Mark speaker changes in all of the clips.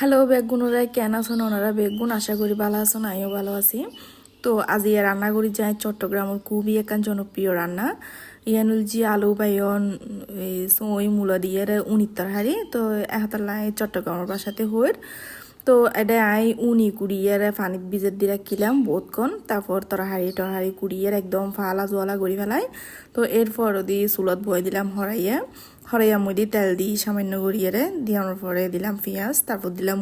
Speaker 1: Hello বেগুনরা কেন আছেন ওনারা বেগুন আশা করি ভালো আছেন আমিও ভালো আছি। তো আজ ইয়ে রান্না করি যায় চট্টগ্রামের খুবই একখান জনপ্রিয় রান্না ইয়ানুল জি আলু বাইন এই সই মূলা দিয়ে উনির তরকারি তো এহাতালাই চট্টগ্রামের বাসাতে হয়ে তো এটা আই উনি কুড়িয়ে পানিত ভিজে দিয়ে রাখিলাম বহুতক্ষণ তারপর তরহারি কুড়িয়ে একদম ফালা জোয়ালা গড়ি ফেলাই তো এরপর দি চুলত বয়ে দিলাম হরাইয়া মধ্যে তেল দিই সামান্য গড়িয়ে দিয়ানোর পরে দিলাম পেঁয়াজ তারপর দিলাম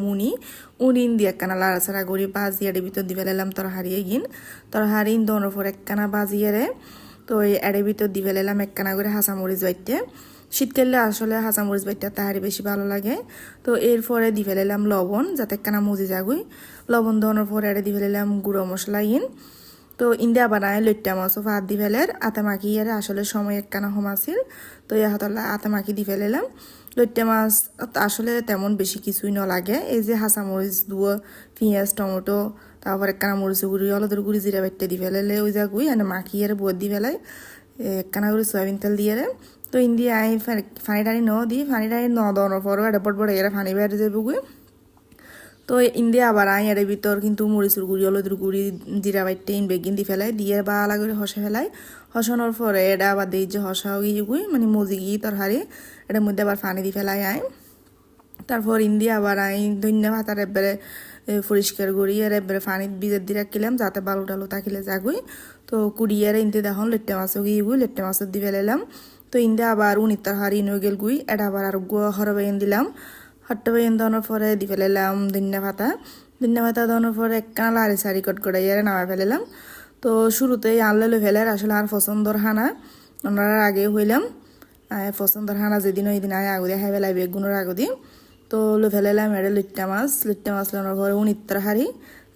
Speaker 1: উনি দিয়ে একখানা লাড়াচাড়া গড়ি বাজিয়ে ভিতর দিয়ে ফেলাম তরহারিয়ে গিন তরহারি দোনোর পর একখানা বাজিয়ে তো এর ভিতর দিয়ে ফেলাম একখানা করে হাঁচামরিচ বাইতে শীতকালে আসলে হাঁচামরিচ বাইটা তাহারি বেশি ভালো লাগে তো এরপরে দিয়ে ফেলাম লবণ যাতে একখানা মজি যাগুই লবণ দেওয়ানোর পরে এর দিয়ে ফেলাম গুঁড়ো মশলা তো ইন্ডিয়া বানায় লইট্টা মাছও ভাত দি ফেলের আতা মাখি আসলে সময় একখানা হম আছিল তো হাতলা আতা মাখি দি ফেলাম লইট্টা মাছ আসলে তেমন বেশি কিছুই লাগে এই যে হাঁচামরিচ দুয়ো পেঁয়াজ টমেটো তারপর একখানা মরিচ গুঁড়ি হলদের গুঁড়ি জিরা বাইটে দি ফেলালে ওই যাগুই মানে মাখি বদ দি ফেলাই একখানা করে সয়াবিন তেল দিয়ে তো ইন্ডিয়া আই ফানি টানি ন দি ফানি টানি ন দনের পরও এটা বড় এরা ফানি বেড়ে যাবগুই তো ইন্ডিয়া আবার আই এর ভিতর কিন্তু মরিচুর গুঁড়ি হলুদের গুঁড়ি জিরা বাইটে বেগিন দি ফেলাই দিয়ে বালা করে হসে ফেলাই হসানোর পরে এটা আবার দিই যে হসা গিয়ে গুই মানে মজি গিয়ে তরহারি এটার মধ্যে আবার পানি দি ফেলাই আই তারপর ইন্ডিয়া আবার আই ধন্যবাদ ভাতার একবারে পরিষ্কার করি আর একবারে পানিত ভিজে দিয়ে রাখিলাম যাতে বালু টালু থাকিলে যাগুই তো কুড়িয়ে ইন্দি দেখুন লেট্টে মাছও গিয়ে গুই লেট্টে মাছও দি ফেলাইলাম তো ইন্ডিয়া আবার উনির তরহারি ইনো গেল গুই এটা আবার আর হরবাইন দিলাম হট্টবাইন দেওয়ানোর পরে দি ফেলাইলাম ধনিয়া পাতা দেওয়ানোর পরে একখানা লাড়ি সারি কট করে নামাই ফেলাইলাম তো শুরুতেই আনলে ফেলার আসলে আর পছন্দর হানা ওনারা আগে হইলাম পছন্দর হানা যেদিন ওই দিন আয় আগুদি খাই ফেলাই বেগুনের আগুদি তো লো ফেলাইলাম এড়ে লইট্টা মাছ লানোর পরে উনির তরহারি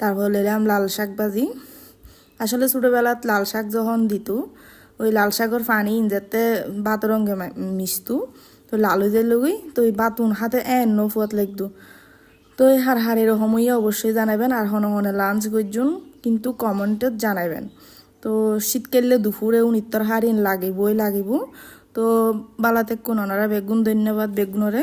Speaker 1: তারপর লইলাম লাল শাক ভাজি আসলে ছোটোবেলাত লাল শাক যখন দিত ওই লাল শাকর পানি যাতে ভাত রঙে মিশতু তো লালু যে লগুই তো ওই বাতুন হাতে ফুয়াত লাগতো তো এই হার এরকম অবশ্যই জানাবেন আর হনে লাঞ্চ করছুন কিন্তু কমেন্টত জানাবেন তো শীতকালে দুপুরে উনিত্তর হারিন লাগিবই লাগিব তো বালাতে কোন ওনারা বেগুন ধন্যবাদ বেগুনরে।